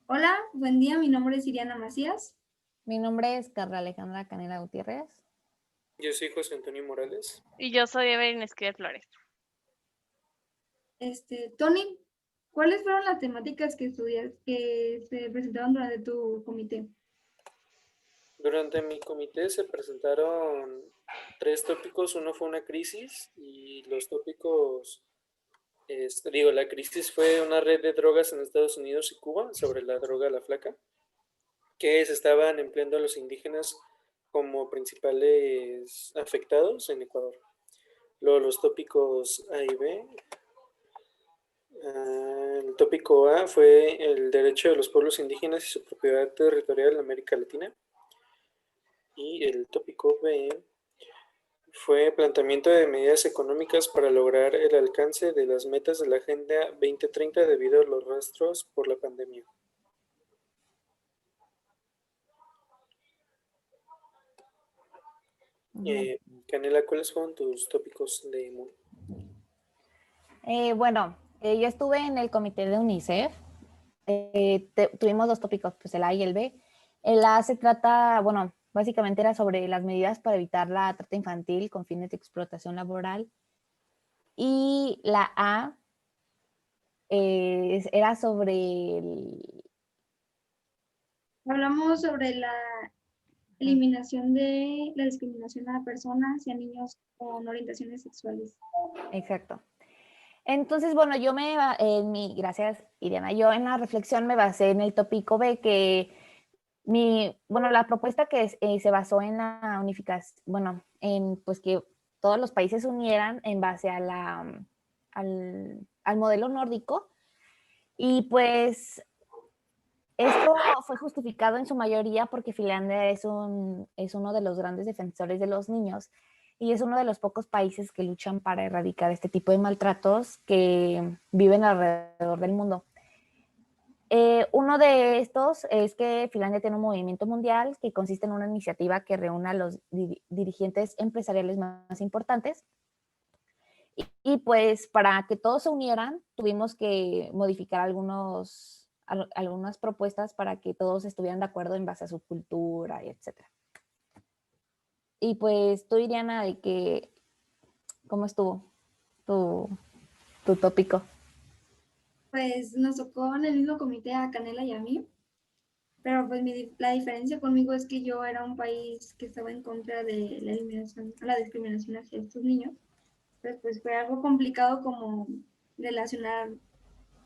Hola, buen día, mi nombre es Iriana Macías. Mi nombre es Carla Alejandra Canela Gutiérrez. Yo soy José Antonio Morales. Y yo soy Evelyn Esquivel Flores. Tony, ¿cuáles fueron las temáticas que se presentaron durante tu comité? Durante mi comité se presentaron tres tópicos. Uno fue una crisis y los tópicos, la crisis fue una red de drogas en Estados Unidos y Cuba sobre la droga La Flaca, que se estaban empleando a los indígenas como principales afectados en Ecuador. Luego los tópicos A y B. El tópico A fue el derecho de los pueblos indígenas y su propiedad territorial en América Latina. Y el tópico B fue planteamiento de medidas económicas para lograr el alcance de las metas de la Agenda 2030 debido a los rastros por la pandemia. Canela, ¿cuáles fueron tus tópicos de MUN? Yo estuve en el comité de UNICEF. Tuvimos dos tópicos, pues el A y el B. El A se trata, básicamente era sobre las medidas para evitar la trata infantil con fines de explotación laboral. Y la A era sobre Hablamos sobre la eliminación de la discriminación a personas y a niños con orientaciones sexuales. Exacto. Entonces, gracias, Iriana, yo en la reflexión me basé en el tópico B, que la propuesta se basó en la unificación, en pues que todos los países se unieran en base al modelo nórdico, y pues esto fue justificado en su mayoría porque Finlandia es uno de los grandes defensores de los niños y es uno de los pocos países que luchan para erradicar este tipo de maltratos que viven alrededor del mundo. Uno de estos es que Finlandia tiene un movimiento mundial que consiste en una iniciativa que reúne a los dirigentes empresariales más importantes. Y pues para que todos se unieran, tuvimos que modificar algunas propuestas para que todos estuvieran de acuerdo en base a su cultura y etcétera. Y pues tú, Iriana, ¿cómo estuvo tu tópico? Pues nos tocó en el mismo comité a Canela y a mí, pero pues la diferencia conmigo es que yo era un país que estaba en contra de la eliminación, la discriminación hacia estos niños. Entonces, pues fue algo complicado como relacionar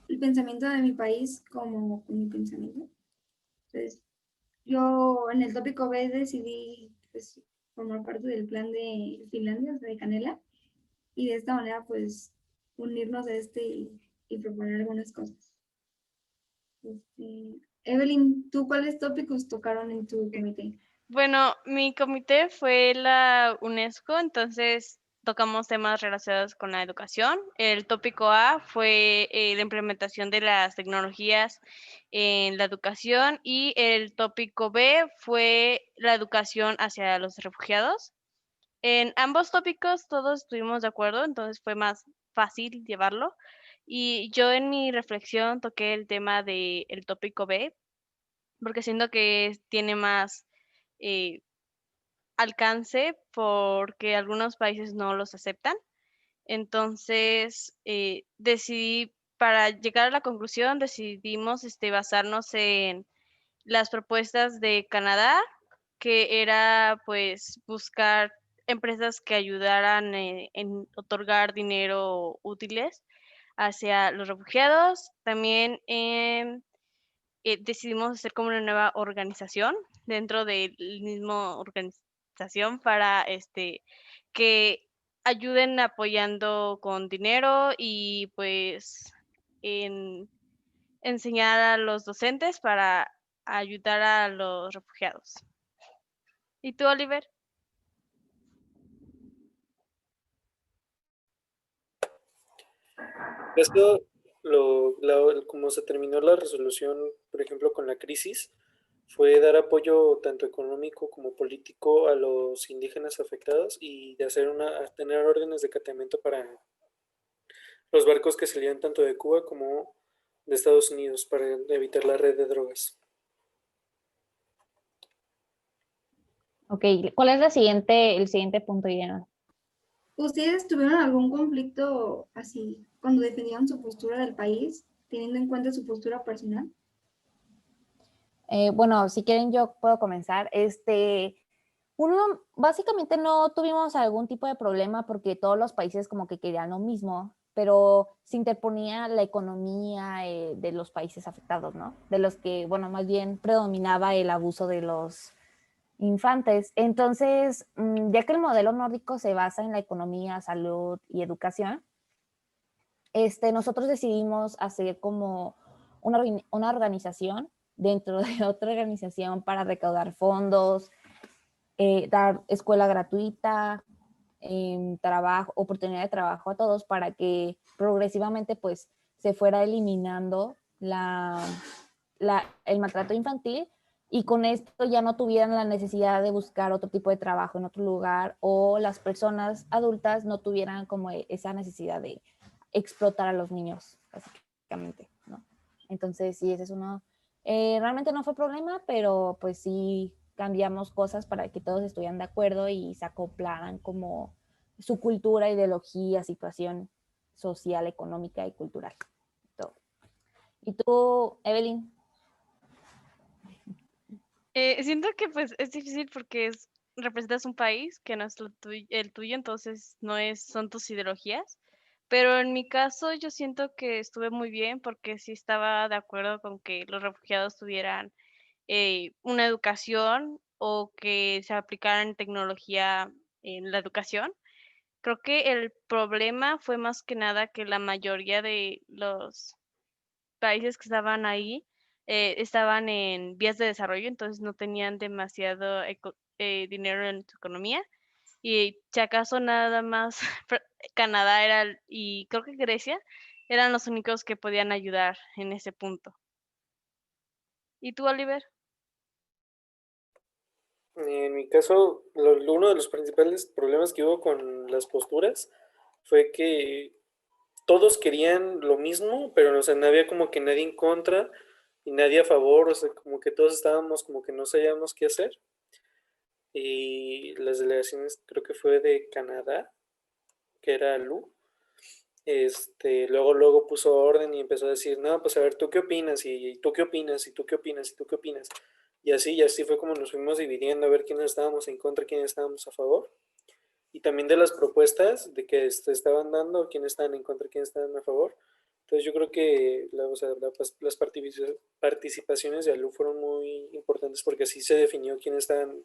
el pensamiento de mi país como con mi pensamiento. Entonces, yo en el tópico B decidí pues, formar parte del plan de Finlandia, o sea, de Canela, y de esta manera pues unirnos a y proponer algunas cosas. Evelyn, ¿tú cuáles tópicos tocaron en tu comité? Bueno, mi comité fue la UNESCO, entonces tocamos temas relacionados con la educación. El tópico A fue la implementación de las tecnologías en la educación y el tópico B fue la educación hacia los refugiados. En ambos tópicos todos estuvimos de acuerdo, entonces fue más fácil llevarlo. Y yo en mi reflexión toqué el tema del tópico B, porque siento que tiene más eh, alcance porque algunos países no los aceptan. Entonces, para llegar a la conclusión, decidimos basarnos en las propuestas de Canadá, que era pues buscar empresas que ayudaran en otorgar dinero útiles hacia los refugiados. También decidimos hacer como una nueva organización dentro del mismo organización para que ayuden apoyando con dinero y pues en enseñar a los docentes para ayudar a los refugiados. ¿Y tú, Oliver? Esto, como se terminó la resolución, por ejemplo, con la crisis, fue dar apoyo tanto económico como político a los indígenas afectados y de tener órdenes de catamiento para los barcos que salían tanto de Cuba como Estados Unidos para evitar la red de drogas. Ok, ¿cuál es el siguiente punto, Irene? ¿Ustedes tuvieron algún conflicto así cuando defendían su postura del país, teniendo en cuenta su postura personal? Bueno, si quieren yo puedo comenzar. Básicamente no tuvimos algún tipo de problema porque todos los países como que querían lo mismo, pero se interponía la economía de los países afectados, ¿no? De los que, bueno, más bien predominaba el abuso de los infantes. Entonces, ya que el modelo nórdico se basa en la economía, salud y educación, nosotros decidimos hacer como una organización dentro de otra organización para recaudar fondos, dar escuela gratuita, trabajo, oportunidad de trabajo a todos para que progresivamente pues se fuera eliminando el maltrato infantil y con esto ya no tuvieran la necesidad de buscar otro tipo de trabajo en otro lugar o las personas adultas no tuvieran como esa necesidad de explotar a los niños, básicamente, ¿no? Entonces, sí, ese es uno. Realmente no fue problema, pero pues sí cambiamos cosas para que todos estuvieran de acuerdo y se acoplaran como su cultura, ideología, situación social, económica y cultural. Todo. ¿Y tú, Evelyn? Siento que pues es difícil porque representas un país que no es el tuyo, entonces son tus ideologías. Pero en mi caso yo siento que estuve muy bien porque sí estaba de acuerdo con que los refugiados tuvieran una educación o que se aplicaran tecnología en la educación. Creo que el problema fue más que nada que la mayoría de los países que estaban ahí estaban en vías de desarrollo, entonces no tenían demasiado dinero en su economía. Y si acaso nada más Canadá y creo que Grecia eran los únicos que podían ayudar en ese punto. ¿Y tú, Oliver? En mi caso, uno de los principales problemas que hubo con las posturas fue que todos querían lo mismo, pero o sea, no había como que nadie en contra y nadie a favor, o sea, como que todos estábamos como que no sabíamos qué hacer. Y las delegaciones, creo que fue de Canadá, que era Lu, luego puso orden y empezó a decir, no, pues a ver, ¿tú qué opinas? Y tú qué opinas, y tú qué opinas, y tú qué opinas. Y así fue como nos fuimos dividiendo a ver quiénes estábamos en contra, quiénes estábamos a favor. Y también de las propuestas de que estaban dando, quiénes estaban en contra, quiénes estaban a favor. Entonces yo creo que las participaciones de ALU fueron muy importantes porque así se definió quiénes estaban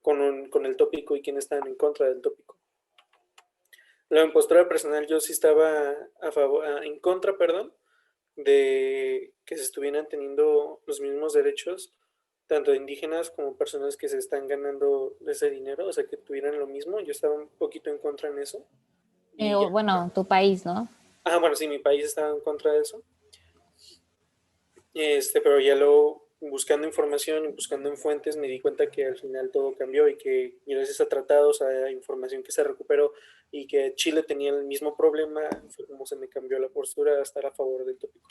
con el tópico y quiénes estaban en contra del tópico. La impostura personal yo sí estaba en contra, perdón, de que se estuvieran teniendo los mismos derechos, tanto indígenas como personas que se están ganando ese dinero, o sea, que tuvieran lo mismo. Yo estaba un poquito en contra en eso. Y ya, Bueno, tu país, ¿no? bueno, sí, mi país estaba en contra de eso. Pero ya luego, buscando información y buscando en fuentes, me di cuenta que al final todo cambió y que gracias a tratados, a información que se recuperó y que Chile tenía el mismo problema, fue como se me cambió la postura a estar a favor del tópico.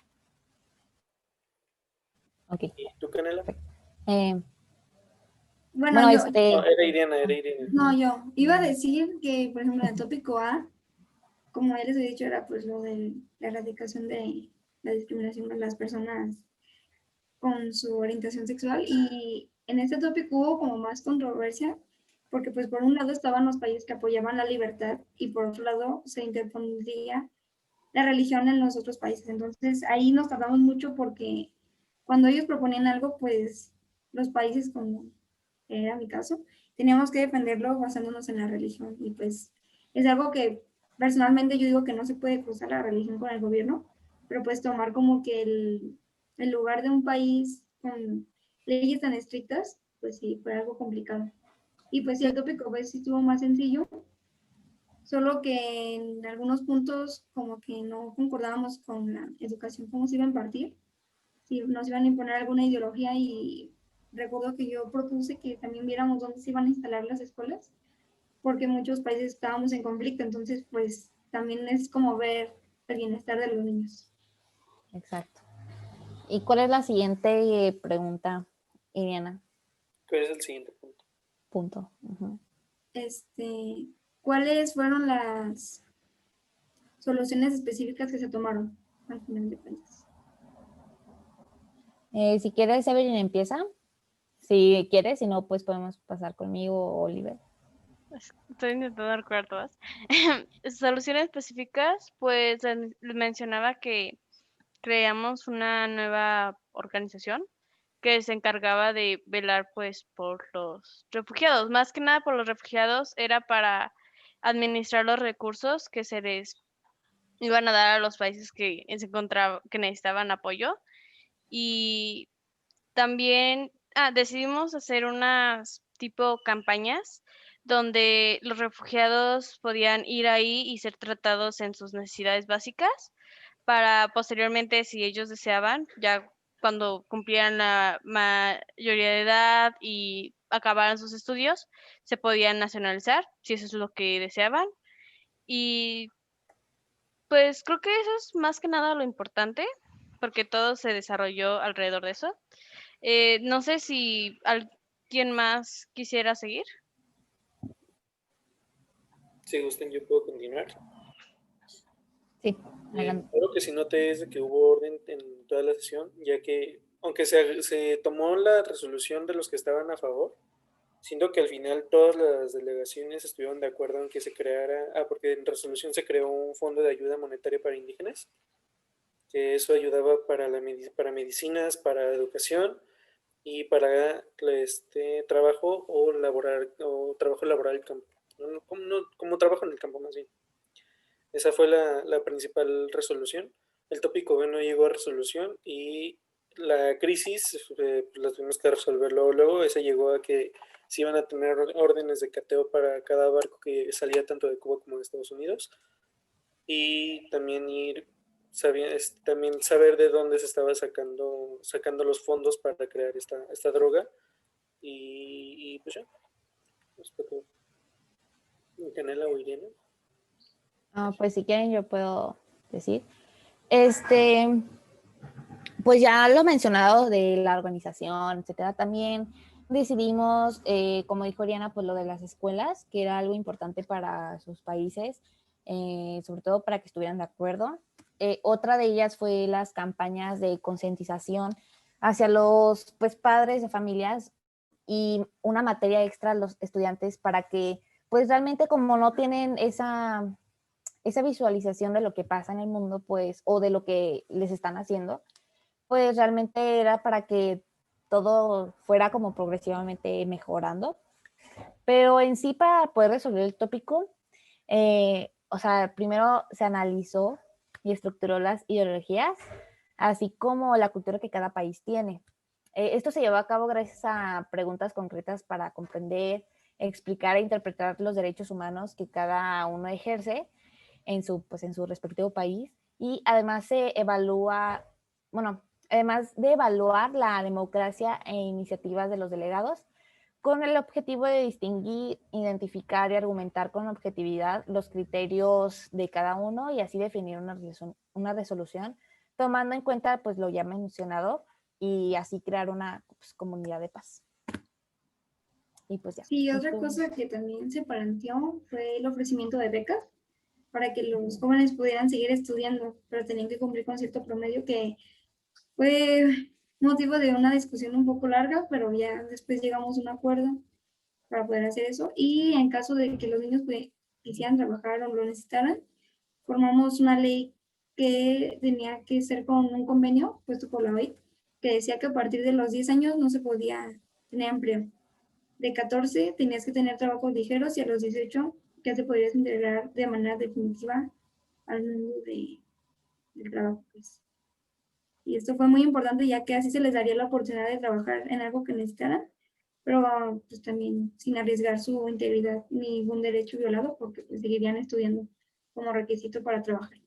Ok. ¿Y tú, Canela? Eh, Bueno, bueno, yo, No, era Irina, era Irina. no, yo iba a decir que, por ejemplo, en el tópico A, como ya les he dicho, era pues lo de la erradicación de la discriminación de las personas con su orientación sexual y en este tópico hubo como más controversia porque pues por un lado estaban los países que apoyaban la libertad y por otro lado se interpondría la religión en los otros países. Entonces ahí nos tardamos mucho porque cuando ellos proponían algo, pues los países, como era mi caso, teníamos que defenderlo basándonos en la religión y pues es algo que personalmente yo digo que no se puede cruzar la religión con el gobierno, pero pues tomar como que el lugar de un país con leyes tan estrictas, pues sí, fue algo complicado. Y pues sí, el tópico pues sí estuvo más sencillo, solo que en algunos puntos como que no concordábamos con la educación, cómo se iba a impartir, si nos iban a imponer alguna ideología y recuerdo que yo propuse que también viéramos dónde se iban a instalar las escuelas, porque muchos países estábamos en conflicto, entonces pues también es como ver el bienestar de los niños. exacto. ¿Y cuál es la siguiente pregunta, Iriana? ¿Cuál es el siguiente punto? Punto. Ujú. ¿Cuáles fueron las soluciones específicas que se tomaron al final de cuentas? Si quieres, Evelyn empieza. Si quieres, si no, pues podemos pasar conmigo o Oliver. Estoy intentando recordar todas. Soluciones específicas, pues les mencionaba que creamos una nueva organización que se encargaba de velar pues por los refugiados. Más que nada por los refugiados era para administrar los recursos que se les iban a dar a los países que se encontraban, que necesitaban apoyo. Y también decidimos hacer unas tipo campañas donde los refugiados podían ir ahí y ser tratados en sus necesidades básicas para posteriormente, si ellos deseaban, ya cuando cumplieran la mayoría de edad y acabaran sus estudios, se podían nacionalizar, si eso es lo que deseaban. Y pues creo que eso es más que nada lo importante, porque todo se desarrolló alrededor de eso. No sé si alguien más quisiera seguir. Si gusten, yo puedo continuar. Sí, adelante. Algo que sí noté es de que hubo orden en toda la sesión, ya que, aunque se tomó la resolución de los que estaban a favor, siento que al final todas las delegaciones estuvieron de acuerdo en que se creara, porque en resolución se creó un fondo de ayuda monetaria para indígenas, que eso ayudaba para, para medicinas, para educación y para trabajo o laboral, o trabajo laboral en campo. Como trabajo en el campo más bien. Esa fue la principal resolución. El tópico B no llegó a resolución y la crisis pues la tuvimos que resolver luego. Esa llegó a que se iban a tener órdenes de cateo para cada barco que salía tanto de Cuba como de Estados Unidos. Y también también saber de dónde se estaba sacando los fondos para crear esta droga. Y pues ya, respecto Canela o Irene. Pues si quieren, yo puedo decir. Este, pues ya lo mencionado de la organización, etcétera, también decidimos, como dijo Oriana, pues lo de las escuelas, que era algo importante para sus países, sobre todo para que estuvieran de acuerdo. Otra de ellas fue las campañas de concientización hacia los pues, padres de familias y una materia extra a los estudiantes para que, pues realmente como no tienen esa visualización de lo que pasa en el mundo, pues, o de lo que les están haciendo, pues realmente era para que todo fuera como progresivamente mejorando. Pero en sí, para poder resolver el tópico, o sea, primero se analizó y estructuró las ideologías, así como la cultura que cada país tiene. Esto se llevó a cabo gracias a preguntas concretas para comprender, explicar e interpretar los derechos humanos que cada uno ejerce pues, en su respectivo país. Y además se evalúa, bueno, además de evaluar la democracia e iniciativas de los delegados, con el objetivo de distinguir, identificar y argumentar con objetividad los criterios de cada uno y así definir una resolución, tomando en cuenta pues lo ya mencionado y así crear una pues, comunidad de paz. Y pues ya. Sí, otra cosa que también se planteó fue el ofrecimiento de becas para que los jóvenes pudieran seguir estudiando, pero tenían que cumplir con cierto promedio que fue motivo de una discusión un poco larga, pero ya después llegamos a un acuerdo para poder hacer eso. Y en caso de que los niños quisieran trabajar o lo necesitaran, formamos una ley que tenía que ser con un convenio puesto por la OIT, que decía que a partir de los 10 años no se podía tener empleo. De 14 tenías que tener trabajos ligeros y a los 18 ya te podrías integrar de manera definitiva al mundo del trabajo. Pues. Y esto fue muy importante ya que así se les daría la oportunidad de trabajar en algo que necesitaran, pero pues también sin arriesgar su integridad ni ningún derecho violado porque pues, seguirían estudiando como requisito para trabajar.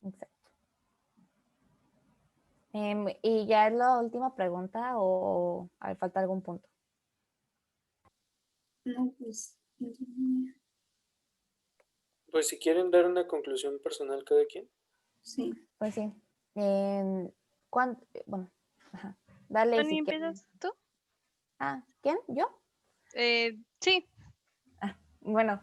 Exacto. ¿Y ya es la última pregunta o falta algún punto? No, pues... Pues si quieren dar una conclusión personal cada quien. Sí. Pues sí. Bueno, ajá, dale Tony, si quieres. ¿empiezas tú? ¿Quién? ¿Yo? Sí. Bueno,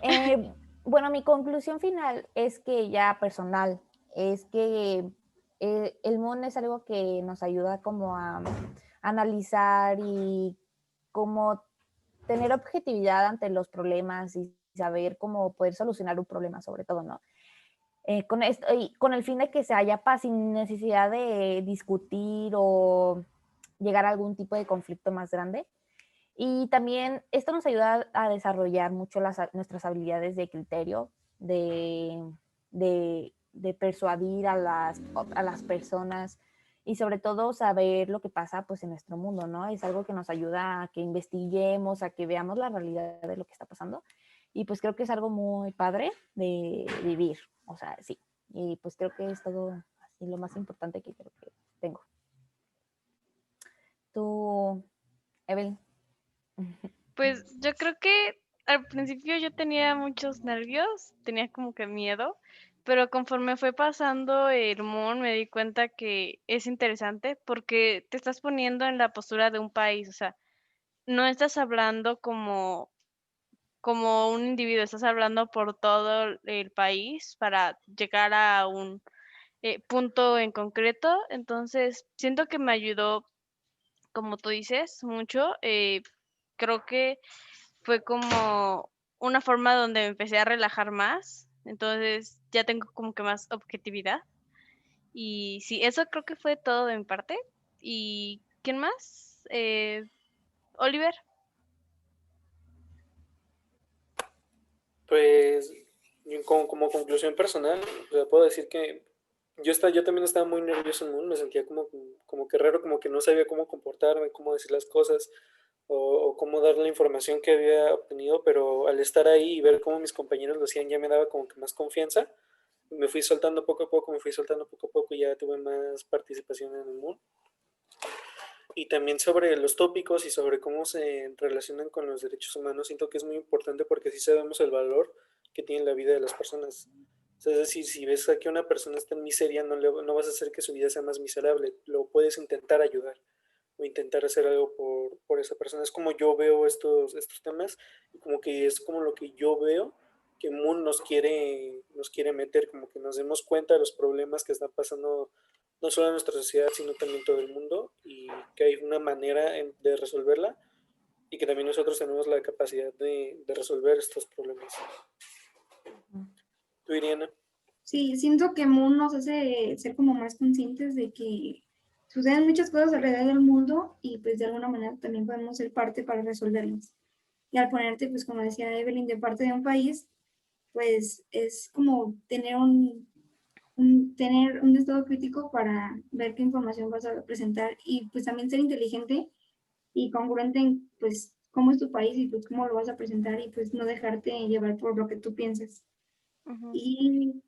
eh, bueno, mi conclusión final es que ya personal, es que el MUN es algo que nos ayuda como a analizar y como tener objetividad ante los problemas y saber cómo poder solucionar un problema sobre todo, ¿no? Con esto, y con el fin de que se haya paz sin necesidad de discutir o llegar a algún tipo de conflicto más grande. Y también esto nos ayuda a desarrollar mucho nuestras habilidades de criterio, de persuadir a las personas y sobre todo saber lo que pasa pues en nuestro mundo, ¿no? Es algo que nos ayuda a que investiguemos, a que veamos la realidad de lo que está pasando. Y pues creo que es algo muy padre de vivir, o sea, sí. Y pues creo que es todo así lo más importante que creo que tengo. Tú, Evelyn. Pues yo creo que al principio yo tenía muchos nervios, tenía como que miedo, pero conforme fue pasando el MUN me di cuenta que es interesante porque te estás poniendo en la postura de un país, o sea, no estás hablando como un individuo, estás hablando por todo el país para llegar a un punto en concreto. Entonces, siento que me ayudó, como tú dices, mucho. Creo que fue como una forma donde me empecé a relajar más. Entonces, ya tengo como que más objetividad. Y sí, eso creo que fue todo de mi parte. ¿Y quién más? Oliver. Pues como conclusión personal, o sea, puedo decir que yo también estaba muy nervioso en el mundo, me sentía como que raro, como que no sabía cómo comportarme, cómo decir las cosas o cómo dar la información que había obtenido, pero al estar ahí y ver cómo mis compañeros lo hacían ya me daba como que más confianza. Me fui soltando poco a poco, me fui soltando poco a poco y ya tuve más participación en el mundo. Y también sobre los tópicos y sobre cómo se relacionan con los derechos humanos, siento que es muy importante porque así sabemos el valor que tiene la vida de las personas. O sea, es decir, si ves que una persona está en miseria, no vas a hacer que su vida sea más miserable, lo puedes intentar ayudar o intentar hacer algo por esa persona. Es como yo veo estos temas y como que es como lo que yo veo que Moon nos quiere meter, como que nos demos cuenta de los problemas que están pasando no solo en nuestra sociedad, sino también en todo el mundo, y que hay una manera de resolverla, y que también nosotros tenemos la capacidad de resolver estos problemas. ¿Tú, Iriana? Sí, siento que Moon nos hace ser como más conscientes de que suceden muchas cosas alrededor del mundo y pues de alguna manera también podemos ser parte para resolverlas. Y al ponerte, pues como decía Evelyn, de parte de un país, pues es como tener un estado crítico para ver qué información vas a presentar y pues también ser inteligente y congruente en pues cómo es tu país y pues cómo lo vas a presentar y pues no dejarte llevar por lo que tú piensas. Ujú. Y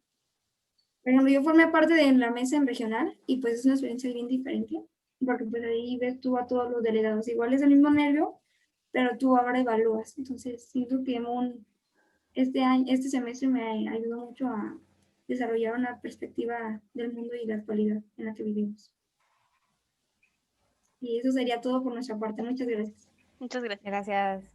por ejemplo, yo formé parte de la mesa en regional y pues es una experiencia bien diferente, porque pues ahí ves tú a todos los delegados, igual es el mismo nervio, pero tú ahora evalúas. Entonces, siento que este semestre me ayudó mucho a desarrollar una perspectiva del mundo y la actualidad en la que vivimos. Y eso sería todo por nuestra parte. Muchas gracias. Muchas gracias. Gracias.